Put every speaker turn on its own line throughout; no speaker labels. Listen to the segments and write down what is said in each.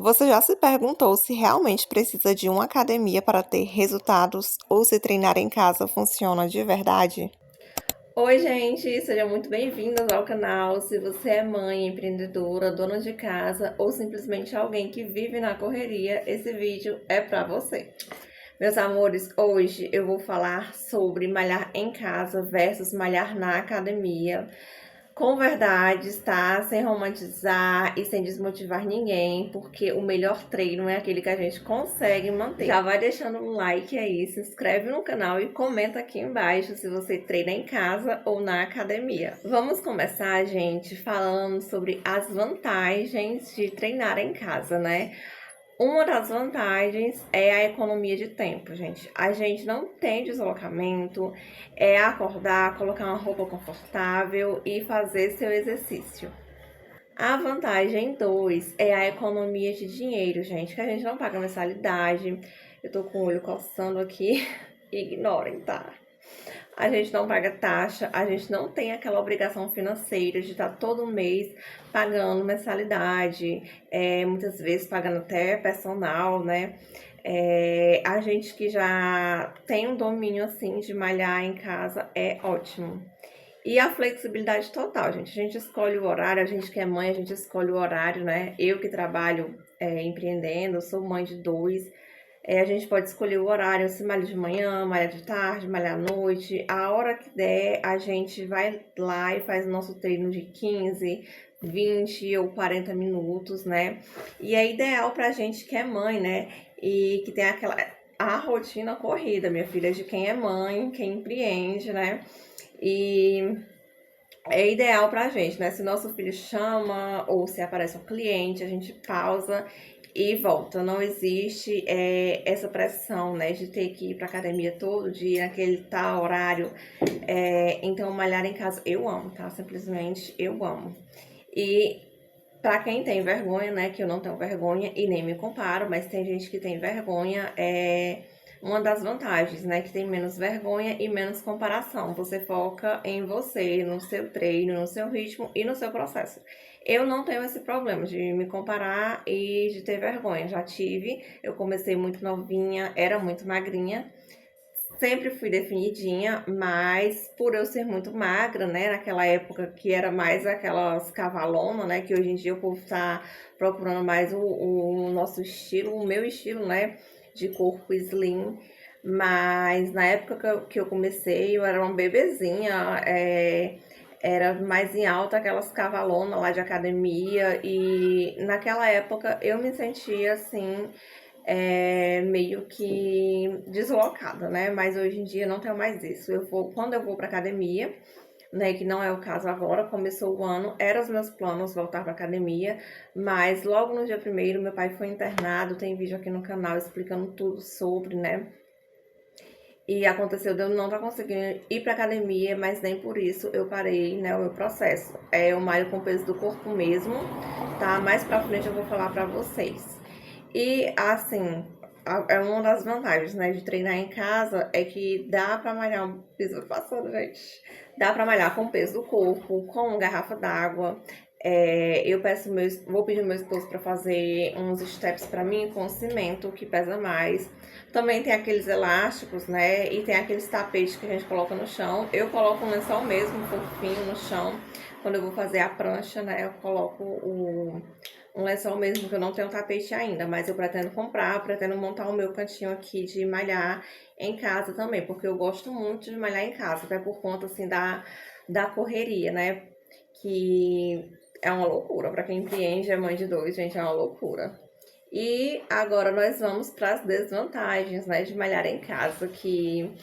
Você já se perguntou se realmente precisa de uma academia para ter resultados ou se treinar em casa funciona de verdade?
Oi, gente, sejam muito bem-vindas ao canal. Se você é mãe, empreendedora, dona de casa ou simplesmente alguém que vive na correria, esse vídeo é para você. Meus amores, hoje eu vou falar sobre malhar em casa versus malhar na academia. Com verdades, tá? Sem romantizar e sem desmotivar ninguém, porque o melhor treino é aquele que a gente consegue manter. Já vai deixando um like aí, se inscreve no canal e comenta aqui embaixo se você treina em casa ou na academia. Vamos começar, gente, falando sobre as vantagens de treinar em casa, né? Uma das vantagens é a economia de tempo, gente. A gente não tem deslocamento, é acordar, colocar uma roupa confortável e fazer seu exercício. A vantagem 2 é a economia de dinheiro, gente, que a gente não paga mensalidade. Eu tô com o olho coçando aqui, ignorem, tá? A gente não paga taxa, a gente não tem aquela obrigação financeira de estar todo mês pagando mensalidade, muitas vezes pagando até personal, né? A gente que já tem um domínio assim de malhar em casa é ótimo. E a flexibilidade total, gente. A gente escolhe o horário, a gente que é mãe, a gente escolhe o horário, né? Eu que trabalho empreendendo, sou mãe de dois. A gente pode escolher o horário, se malha de manhã, malha de tarde, malha à noite. A hora que der, a gente vai lá e faz o nosso treino de 15, 20 ou 40 minutos, né? E é ideal pra gente que é mãe, né? E que tem a rotina corrida, minha filha, de quem é mãe, quem empreende, né? E é ideal pra gente, né? Se nosso filho chama ou se aparece um cliente, a gente pausa e volta. Não existe essa pressão, né, de ter que ir pra academia todo dia, naquele tal horário. Então, malhar em casa, eu amo, tá? Simplesmente eu amo. E pra quem tem vergonha, né, que eu não tenho vergonha e nem me comparo, mas tem gente que tem vergonha, uma das vantagens, né, que tem menos vergonha e menos comparação. Você foca em você, no seu treino, no seu ritmo e no seu processo. Eu não tenho esse problema de me comparar e de ter vergonha. Já tive, eu comecei muito novinha, era muito magrinha. Sempre fui definidinha, mas por eu ser muito magra, né, naquela época que era mais aquelas cavalonas, né, que hoje em dia o povo tá procurando mais o nosso estilo, o meu estilo, né, de corpo slim. Mas na época que eu comecei, eu era uma bebezinha, era mais em alta aquelas cavalonas lá de academia, e naquela época eu me sentia assim meio que deslocada, né? Mas hoje em dia não tenho mais isso. Quando eu vou para academia, né? Que não é o caso agora, começou o ano, eram os meus planos voltar para academia, mas logo no dia primeiro meu pai foi internado, tem vídeo aqui no canal explicando tudo sobre, né? E aconteceu de eu não estar conseguindo ir para academia, mas nem por isso eu parei, né, o meu processo. Eu malho com o peso do corpo mesmo, tá? Mais pra frente eu vou falar pra vocês. E assim, é uma das vantagens, né, de treinar em casa é que dá pra malhar um peso passando, gente. Dá pra malhar com o peso do corpo, com garrafa d'água. Vou pedir meu esposo para fazer uns steps para mim com cimento que pesa mais. Também tem aqueles elásticos, né? E tem aqueles tapetes que a gente coloca no chão. Eu coloco um lençol mesmo, fofinho no chão. Quando eu vou fazer a prancha, né? Eu coloco um lençol mesmo, que eu não tenho tapete ainda, mas eu pretendo comprar, pretendo montar o meu cantinho aqui de malhar em casa também, porque eu gosto muito de malhar em casa, até por conta assim da correria, né? Que é uma loucura. Para quem empreende, é mãe de dois, gente, é uma loucura. E agora nós vamos para as desvantagens, né, de malhar em casa, que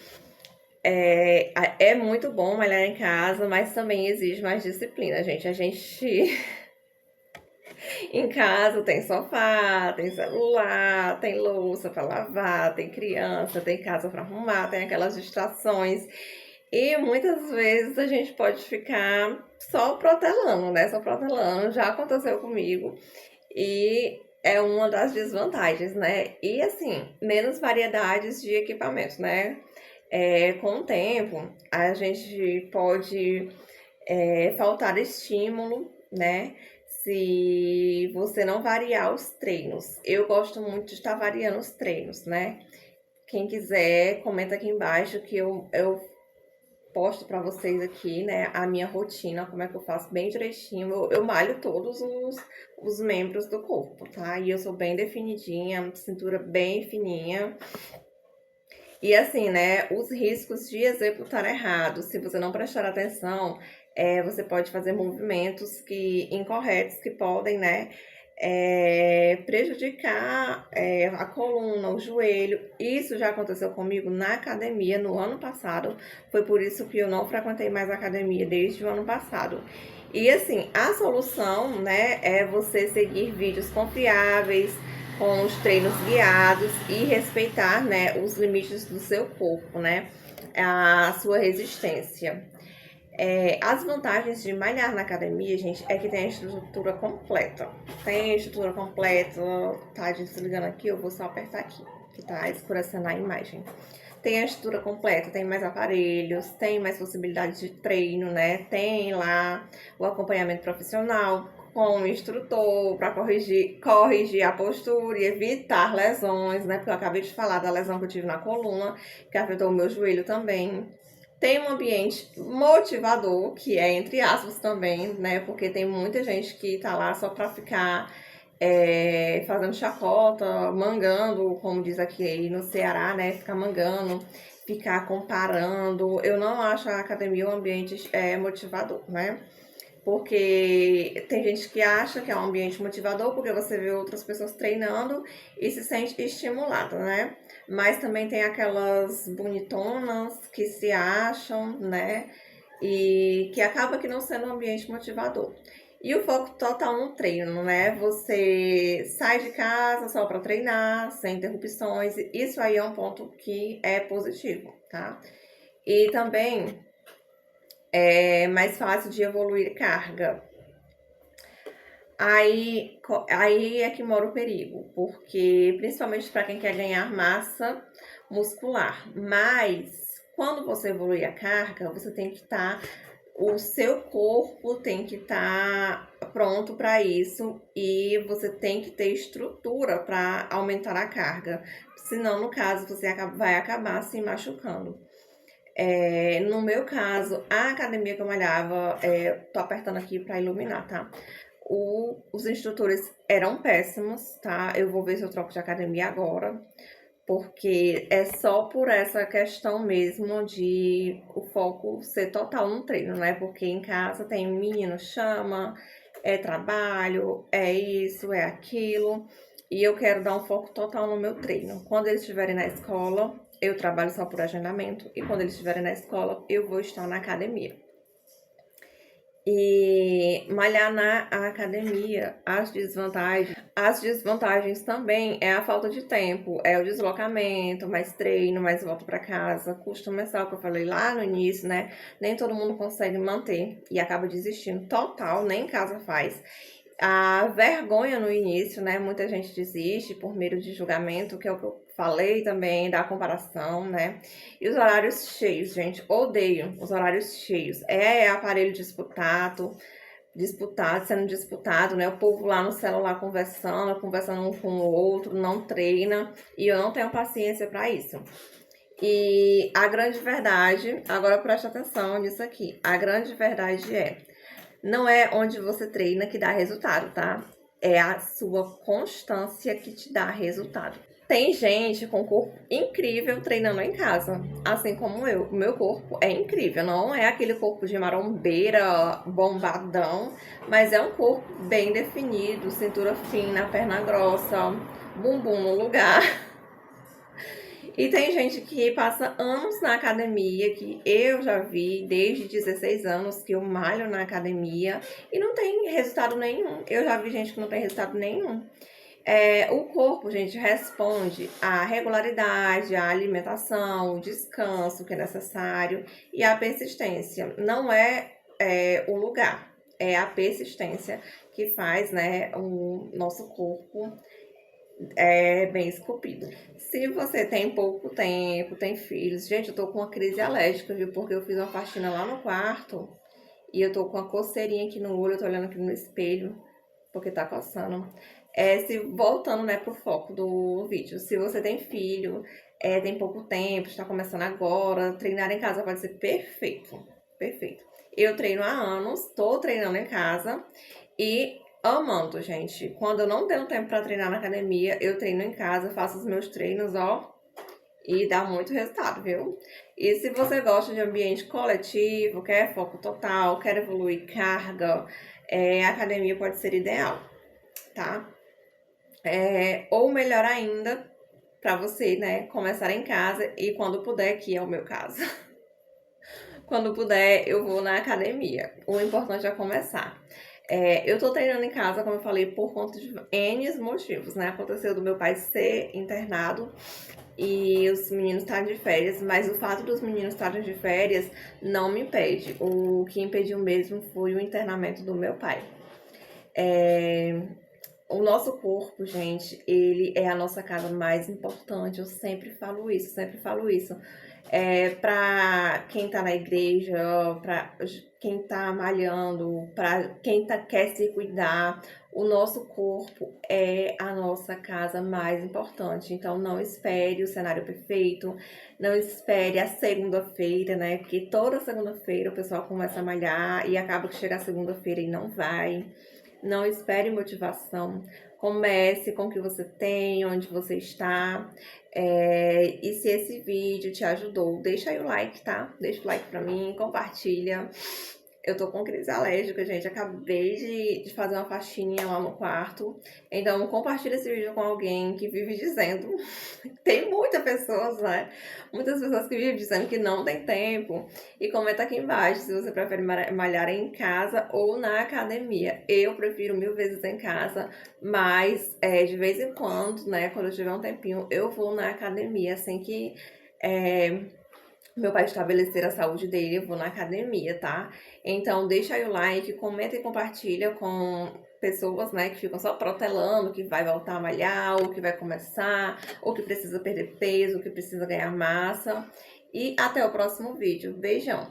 é muito bom malhar em casa, mas também exige mais disciplina, gente. A gente em casa tem sofá, tem celular, tem louça para lavar, tem criança, tem casa para arrumar, tem aquelas distrações. E muitas vezes a gente pode ficar só protelando, né? Só protelando. Já aconteceu comigo. E é uma das desvantagens, né? E assim, menos variedades de equipamentos, né? Com o tempo, a gente pode faltar estímulo, né? se você não variar os treinos. Eu gosto muito de estar variando os treinos, né? Quem quiser, comenta aqui embaixo que eu posto pra vocês aqui, né, a minha rotina, como é que eu faço bem direitinho. Eu malho todos os membros do corpo, tá? E eu sou bem definidinha, cintura bem fininha. E assim, né, os riscos de executar errado, se você não prestar atenção, você pode fazer movimentos incorretos que podem, né, prejudicar a coluna, o joelho. Isso já aconteceu comigo na academia no ano passado. Foi por isso que eu não frequentei mais a academia desde o ano passado. E assim, a solução, né, é você seguir vídeos confiáveis, com os treinos guiados e respeitar, né, os limites do seu corpo, né, a sua resistência. As vantagens de malhar na academia, gente, é que tem a estrutura completa. Tem a estrutura completa, tá desligando aqui, eu vou só apertar aqui, que tá escurecendo a imagem. Tem a estrutura completa, tem mais aparelhos, tem mais possibilidades de treino, né? Tem lá o acompanhamento profissional com o instrutor para corrigir a postura e evitar lesões, né? Porque eu acabei de falar da lesão que eu tive na coluna, que afetou o meu joelho também. Tem um ambiente motivador, que é entre aspas também, né? Porque tem muita gente que tá lá só para ficar fazendo chacota, mangando, como diz aqui no Ceará, né? Ficar mangando, ficar comparando. Eu não acho a academia um ambiente motivador, né? Porque tem gente que acha que é um ambiente motivador porque você vê outras pessoas treinando e se sente estimulada, né? Mas também tem aquelas bonitonas que se acham, né? E que acaba que não sendo um ambiente motivador. E o foco total no treino, né? Você sai de casa só para treinar, sem interrupções. Isso aí é um ponto que é positivo, tá? E também é mais fácil de evoluir carga. Aí é que mora o perigo, porque principalmente para quem quer ganhar massa muscular. Mas quando você evolui a carga, você tem que estar, o seu corpo tem que estar pronto para isso e você tem que ter estrutura para aumentar a carga. Senão, no caso, você vai acabar se machucando. No meu caso, a academia que eu malhava, tô apertando aqui para iluminar, tá? Os instrutores eram péssimos, tá? Eu vou ver se eu troco de academia agora, porque é só por essa questão mesmo de o foco ser total no treino, né? Porque em casa tem um menino chama, é trabalho, é isso, é aquilo, e eu quero dar um foco total no meu treino. Quando eles estiverem na escola, eu trabalho só por agendamento, e quando eles estiverem na escola, eu vou estar na academia. E malhar na academia, as desvantagens também é a falta de tempo, é o deslocamento, mais treino, mais volta para casa, custo mensal que eu falei lá no início, né? Nem todo mundo consegue manter e acaba desistindo total, nem em casa faz. A vergonha no início, né? Muita gente desiste por medo de julgamento, que é o que eu falei também, da comparação, né? E os horários cheios, gente, odeio os horários cheios. É aparelho sendo disputado, né? O povo lá no celular conversando um com o outro, não treina, e eu não tenho paciência para isso. E a grande verdade, agora preste atenção nisso aqui. A grande verdade não é onde você treina que dá resultado, tá? É a sua constância que te dá resultado. Tem gente com corpo incrível treinando em casa, assim como eu. O meu corpo é incrível, não é aquele corpo de marombeira, bombadão, mas é um corpo bem definido, cintura fina, perna grossa, bumbum no lugar. E tem gente que passa anos na academia, que eu já vi desde 16 anos que eu malho na academia e não tem resultado nenhum. Eu já vi gente que não tem resultado nenhum. O corpo, gente, responde à regularidade, à alimentação, o descanso que é necessário e à persistência. Não o lugar, é a persistência que faz, né, o nosso corpo bem esculpido. Se você tem pouco tempo, tem filhos, gente, eu tô com uma crise alérgica, viu? Porque eu fiz uma faxina lá no quarto e eu tô com uma coceirinha aqui no olho, eu tô olhando aqui no espelho. porque tá coçando. Voltando, né, pro foco do vídeo. Se você tem filho, tem pouco tempo, está começando agora, treinar em casa pode ser perfeito. Perfeito. Eu treino há anos, tô treinando em casa e amando, gente. Quando eu não tenho tempo para treinar na academia, eu treino em casa, faço os meus treinos, ó, e dá muito resultado, viu? E se você gosta de ambiente coletivo, quer foco total, quer evoluir carga, a academia pode ser ideal, tá? Ou melhor ainda, para você, né, começar em casa e quando puder, que é o meu caso. Quando puder, eu vou na academia. O importante é começar. Eu tô treinando em casa, como eu falei, por conta de N motivos, né? Aconteceu do meu pai ser internado e os meninos estarem de férias, mas o fato dos meninos estarem de férias não me impede. O que impediu mesmo foi o internamento do meu pai. O nosso corpo, gente, ele é a nossa casa mais importante. Eu sempre falo isso, sempre falo isso. Pra quem tá na igreja, pra quem tá malhando, pra quem quer se cuidar, o nosso corpo é a nossa casa mais importante. Então, não espere o cenário perfeito, não espere a segunda-feira, né? Porque toda segunda-feira o pessoal começa a malhar e acaba que chega a segunda-feira e não vai. Não espere motivação. Comece com o que você tem, onde você está. E se esse vídeo te ajudou, deixa aí o like, tá? Deixa o like pra mim, compartilha. Eu tô com crise alérgica, gente. Acabei de fazer uma faxininha lá no quarto. Então, compartilha esse vídeo com alguém que vive dizendo. Tem muitas pessoas, né? Muitas pessoas que vivem dizendo que não tem tempo. E comenta aqui embaixo se você prefere malhar em casa ou na academia. Eu prefiro 1000 vezes em casa, mas de vez em quando, né? Quando eu tiver um tempinho, eu vou na academia, assim que meu pai estabelecer a saúde dele, eu vou na academia, tá? Então, deixa aí o like, comenta e compartilha com pessoas, né, que ficam só protelando, que vai voltar a malhar, ou que vai começar, ou que precisa perder peso, ou que precisa ganhar massa. E até o próximo vídeo. Beijão!